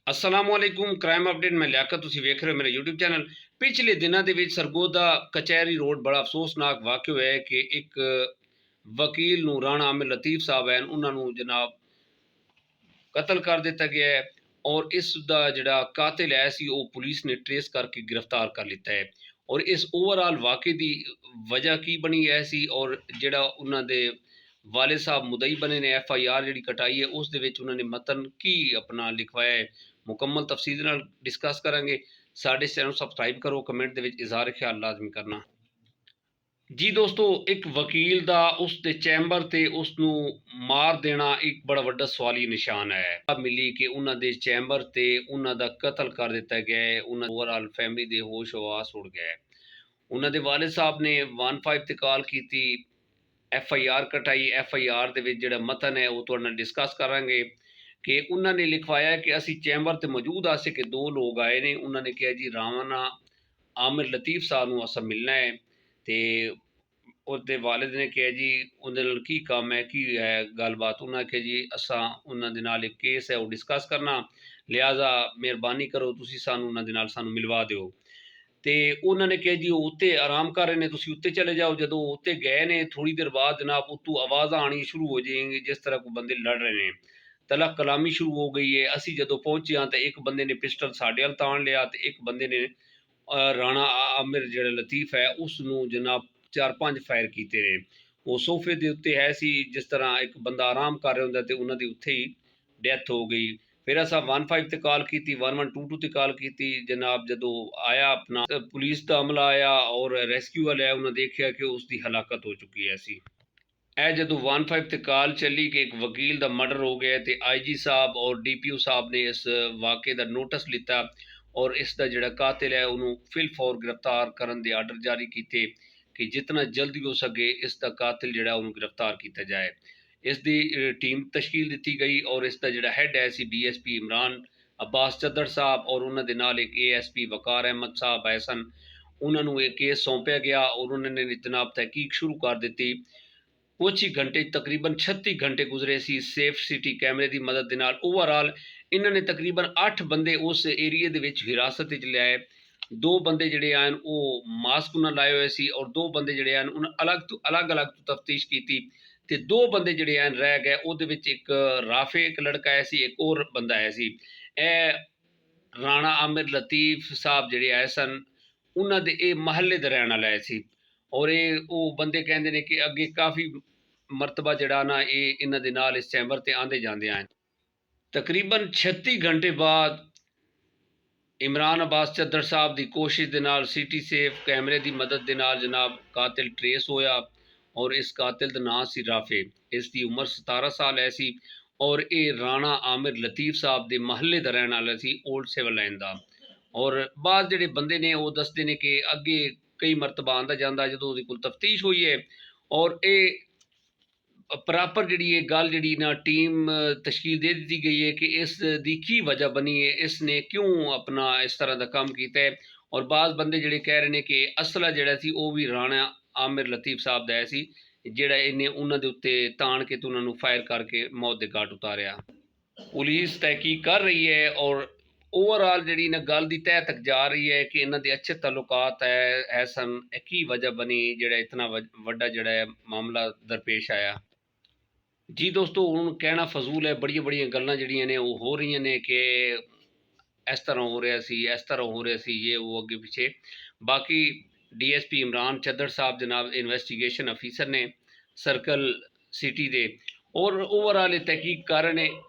असलामुअलैकुम crime update मैं लियाकत तुसी वेख रहे हो मेरा यूट्यूब चैनल। पिछले दिनों के सरगोदा कचहरी रोड बड़ा अफसोसनाक वाक़या होया है कि एक वकील नूं राणा आमिर लतीफ़ साहब हैं उन्होंने जनाब कतल कर दिता गया है और इसका जिहड़ा कातिल है सी वो पुलिस ने ट्रेस करके गिरफ्तार कर लिता है। और इस ओवरऑल वाक़े की वजह की बनी है सी और जिहड़ा उन्हां दे वालिद साहब मुदई बने ने FIR जिहड़ी कटाई है उस दे विच उन्होंने मतन की अपना लिखवाया है, मुकम्मल तफसील नाल डिस्कस करांगे। साडे चैनल सबसक्राइब करो, कमेंट दे विच इज़हार ख्याल लाजमी करना। जी दोस्तों, एक वकील का उसके चैंबर से उसनू मार देना एक बड़ा वड्डा सवाली निशान है। मिली कि उन्होंने चैंबर से उन्होंने कतल कर दिता गया है। ओवरऑल फैमिली के होश हवास उड़ गए है। उन्होंने वालिद साहब ने 15 ते कॉल की थी, FIR कटाई। FIR दे विच जिहड़ा मतन है वो तुहाडे नाल डिस्कस करांगे कि उन्होंने लिखवाया कि असी चैंबर ते मौजूद आसे कि दो लोग आए ने। उन्होंने कहा जी राणा आमिर लतीफ़ साहब नूं असां मिलना है ते ਉਹਦੇ ਵਾਲਿਦ ਨੇ ਕਿਹਾ ਜੀ ਉਹਦੇ ਨਾਲ ਕੀ ਕੰਮ ਹੈ, ਕੀ ਹੈ ਗੱਲਬਾਤ। ਉਹਨਾਂ ਆਖਿਆ ਜੀ ਅਸਾਂ ਉਹਨਾਂ ਦੇ ਨਾਲ ਇੱਕ ਕੇਸ ਹੈ ਉਹ ਡਿਸਕਸ ਕਰਨਾ, ਲਿਹਾਜ਼ਾ ਮਿਹਰਬਾਨੀ ਕਰੋ ਤੁਸੀਂ ਸਾਨੂੰ ਉਹਨਾਂ ਦੇ ਨਾਲ ਸਾਨੂੰ ਮਿਲਵਾ ਦਿਓ। ਤੇ ਉਹਨਾਂ ਨੇ ਕਿਹਾ ਜੀ ਉਹ ਉੱਤੇ ਆਰਾਮ ਕਰ ਰਹੇ ਨੇ, ਤੁਸੀਂ ਉੱਤੇ ਚਲੇ ਜਾਓ। ਜਦੋਂ ਉੱਤੇ ਗਏ ਨੇ ਥੋੜੀ ਦੇਰ ਬਾਅਦ ਜਨਾਬ ਉੱਤੋਂ ਆਵਾਜ਼ਾਂ ਆਣੀ ਸ਼ੁਰੂ ਹੋ ਜਾਏਗੀ ਜਿਸ ਤਰ੍ਹਾਂ ਕੋਈ ਬੰਦੇ ਲੜ ਰਹੇ ਨੇ, ਤਲਕ ਕਲਾਮੀ ਸ਼ੁਰੂ ਹੋ ਗਈ ਹੈ। ਅਸੀਂ ਜਦੋਂ ਪਹੁੰਚੇ ਹਾਂ ਤਾਂ ਇੱਕ ਬੰਦੇ ਨੇ ਪਿਸਟਲ ਸਾਡੇ ਵੱਲ ਤਾਣ ਲਿਆ ਤੇ ਇੱਕ ਬੰਦੇ ਨੇ ਰਾਣਾ ਆਮਿਰ ਜਿਹੜਾ ਲਤੀਫ ਹੈ ਉਸ ਨੂੰ ਜਨਾਬ 4-5 ਫਾਇਰ ਕੀਤੇ ਨੇ। ਉਹ ਸੋਫੇ ਦੇ ਉੱਤੇ ਹੈ ਸੀ, ਜਿਸ ਤਰ੍ਹਾਂ ਇੱਕ ਬੰਦਾ ਆਰਾਮ ਕਰ ਰਿਹਾ ਹੁੰਦਾ ਤੇ ਉਹਨਾਂ ਦੀ ਉੱਥੇ ਹੀ ਡੈਥ ਹੋ ਗਈ। ਫਿਰ ਅਸਾਂ 15 ਤੇ ਕਾਲ ਕੀਤੀ, 1122 ਤੇ ਕਾਲ ਕੀਤੀ। ਜਨਾਬ ਜਦੋਂ ਆਇਆ ਆਪਣਾ ਪੁਲਿਸ ਦਾ ਅਮਲਾ ਆਇਆ ਔਰ ਰੈਸਕਿਊ ਵਾਲੇ ਆਏ, ਉਹਨਾਂ ਦੇਖਿਆ ਕਿ ਉਸ ਦੀ ਹਲਾਕਤ ਹੋ ਚੁੱਕੀ ਹੈ ਸੀ। ਇਹ ਜਦੋਂ 15 ਤੇ ਕਾਲ ਚੱਲੀ ਕਿ ਇੱਕ ਵਕੀਲ ਦਾ ਮਰਡਰ ਹੋ ਗਿਆ ਤੇ IG ਸਾਹਿਬ ਔਰ DPO ਸਾਹਿਬ ਨੇ ਇਸ ਵਾक़ੇ ਦਾ ਨੋਟਿਸ ਲਿੱਤਾ ਔਰ ਇਸ ਦਾ ਜਿਹੜਾ ਕਾਤਿਲ ਹੈ ਉਹਨੂੰ ਫਿਲਫੌਰ ਗ੍ਰਿਫਤਾਰ ਕਰਨ ਦੇ ਆਰਡਰ ਜਾਰੀ ਕੀਤੇ ਕਿ ਜਿਤਨਾ ਜਲਦੀ ਹੋ ਸਕੇ ਇਸ ਦਾ ਕਾਤਿਲ ਜਿਹੜਾ ਉਹਨੂੰ ਗ੍ਰਿਫਤਾਰ ਕੀਤਾ ਜਾਏ। ਇਸ ਦੀ ਟੀਮ ਤਸ਼ਕੀਲ ਦਿੱਤੀ ਗਈ ਔਰ ਇਸ ਦਾ ਜਿਹੜਾ ਹੈੱਡ ਹੈ ਸੀ DSP ਇਮਰਾਨ ਅब्बास ਚੱਦੜ ਸਾਹਿਬ ਔਰ ਉਹਨਾਂ ਦੇ ਨਾਲ ਇੱਕ ASP ਵਕਾਰ ਅਹਿਮਦ ਸਾਹਿਬ ਆਏ ਸਨ। ਉਹਨਾਂ ਨੂੰ ਇਹ ਕੇਸ ਸੌਂਪਿਆ ਗਿਆ ਔਰ ਉਹਨਾਂ ਨੇ ਜਨਾਬ ਤਹਿਕੀਕ ਸ਼ੁਰੂ ਕਰ ਦਿੱਤੀ। ਕੁਛ ਹੀ ਘੰਟੇ ਤਕਰੀਬਨ 36 ਘੰਟੇ ਗੁਜ਼ਰੇ ਸੀ ਸੇਫ ਸਿਟੀ ਕੈਮਰੇ ਦੀ ਮਦਦ ਦੇ ਨਾਲ। ਓਵਰਆਲ ਇਹਨਾਂ ਨੇ ਤਕਰੀਬਨ 8 ਬੰਦੇ ਉਸ ਏਰੀਏ ਦੇ ਵਿੱਚ ਹਿਰਾਸਤ ਵਿੱਚ ਲਿਆਏ। 2 ਬੰਦੇ ਜਿਹੜੇ ਆਨ ਉਹ ਮਾਸਕ ਉਹਨਾਂ ਲਾਏ ਹੋਏ ਸੀ ਔਰ 2 ਬੰਦੇ ਜਿਹੜੇ ਆਨ ਉਹਨਾਂ ਅਲੱਗ-ਅਲੱਗ ਤੋਂ ਤਫਤੀਸ਼ ਕੀਤੀ ਤੇ 2 ਬੰਦੇ ਜਿਹੜੇ ਆਨ ਰਹਿ ਗਏ। ਉਹਦੇ ਵਿੱਚ ਇੱਕ ਰਾਫੇ ਇੱਕ ਲੜਕਾ ਆਇਆ ਸੀ, ਇੱਕ ਹੋਰ ਬੰਦਾ ਆਇਆ ਸੀ। ਇਹ ਰਾਣਾ ਆਮਿਰ ਲਤੀਫ ਸਾਹਿਬ ਜਿਹੜੇ ਆਏ ਸਨ ਉਹਨਾਂ ਦੇ ਇਹ ਮਹੱਲੇ ਦੇ ਰਹਿਣ ਵਾਲੇ ਸੀ ਔਰ ਇਹ ਉਹ ਬੰਦੇ ਕਹਿੰਦੇ ਨੇ ਕਿ ਅੱਗੇ ਕਾਫੀ ਮਰਤਬਾ ਜਿਹੜਾ ਨਾ ਇਹ ਇਹਨਾਂ ਦੇ ਨਾਲ ਇਸ ਚੈਂਬਰ ਤੇ ਆਂਦੇ ਜਾਂਦੇ ਆਏ। ਤਕਰੀਬਨ 36 ਘੰਟੇ ਬਾਅਦ ਇਮਰਾਨ ਅब्बास ਚੱਦੜ ਸਾਹਿਬ ਦੀ ਕੋਸ਼ਿਸ਼ ਦੇ ਨਾਲ ਸਿਟੀ ਸੇਫ ਕੈਮਰੇ ਦੀ ਮਦਦ ਦੇ ਨਾਲ ਜਨਾਬ ਕਾਤਿਲ ਟਰੇਸ ਹੋਇਆ ਔਰ ਇਸ ਕਾਤਿਲ ਦਾ ਨਾਂ ਸੀ ਰਾਫੇ। ਇਸ ਦੀ ਉਮਰ 17 ਸਾਲ ਹੈ ਸੀ ਔਰ ਇਹ ਰਾਣਾ ਆਮਿਰ ਲਤੀਫ ਸਾਹਿਬ ਦੇ ਮਹੱਲੇ ਦਾ ਰਹਿਣ ਵਾਲਾ ਸੀ, ਓਲਡ ਸਿਵਲ ਲਾਈਨ ਦਾ। ਔਰ ਬਾਅਦ ਜਿਹੜੇ ਬੰਦੇ ਨੇ ਉਹ ਦੱਸਦੇ ਨੇ ਕਿ ਅੱਗੇ ਕਈ ਮਰਤਬਾ ਆਉਂਦਾ ਜਾਂਦਾ ਜਦੋਂ ਉਹਦੀ ਕੋਲ ਤਫਤੀਸ਼ ਹੋਈ ਹੈ ਔਰ ਇਹ ਪ੍ਰੋਪਰ ਜਿਹੜੀ ਇਹ ਗੱਲ ਜਿਹੜੀ ਨਾ ਟੀਮ ਤਸ਼ਕੀਲ ਦੇ ਦਿੱਤੀ ਗਈ ਹੈ ਕਿ ਇਸ ਦੀ ਕੀ ਵਜ੍ਹਾ ਬਣੀ ਹੈ, ਇਸ ਨੇ ਕਿਉਂ ਆਪਣਾ ਇਸ ਤਰ੍ਹਾਂ ਦਾ ਕੰਮ ਕੀਤਾ ਹੈ। ਔਰ ਬਾਜ਼ ਬੰਦੇ ਜਿਹੜੇ ਕਹਿ ਰਹੇ ਨੇ ਕਿ ਅਸਲਾ ਜਿਹੜਾ ਸੀ ਉਹ ਵੀ ਰਾਣਾ ਆਮਿਰ ਲਤੀਫ ਸਾਹਿਬ ਦਾ ਹੈ ਸੀ, ਜਿਹੜਾ ਇਹਨੇ ਉਹਨਾਂ ਦੇ ਉੱਤੇ ਤਾਣ ਕੇ ਤੇ ਉਹਨਾਂ ਨੂੰ ਫਾਇਰ ਕਰਕੇ ਮੌਤ ਦੇ ਘਾਟ ਉਤਾਰਿਆ। ਪੁਲਿਸ ਤਹਿਕੀਕ ਕਰ ਰਹੀ ਹੈ ਔਰ ओवरऑल जी ना गल की तह तक जा रही है कि इन्हों के अच्छे ताल्लुकात है सन, की वजह बनी जोड़ा इतना वड्डा जोड़ा मामला दरपेश आया। जी दोस्तों हूँ कहना फजूल है, बड़िया बड़िया गल्लां जिहड़ियां ने वो हो रही ने कि इस तरह हो रहा सी, इस तरह हो रहा सी, ये वो अगे पिछे। बाकी DSP इमरान चद्दड़ साहब जनाब इन्वेस्टिगेशन अफीसर ने सर्कल सिटी दे और ओवरऑल तहकीक कर रहे हैं।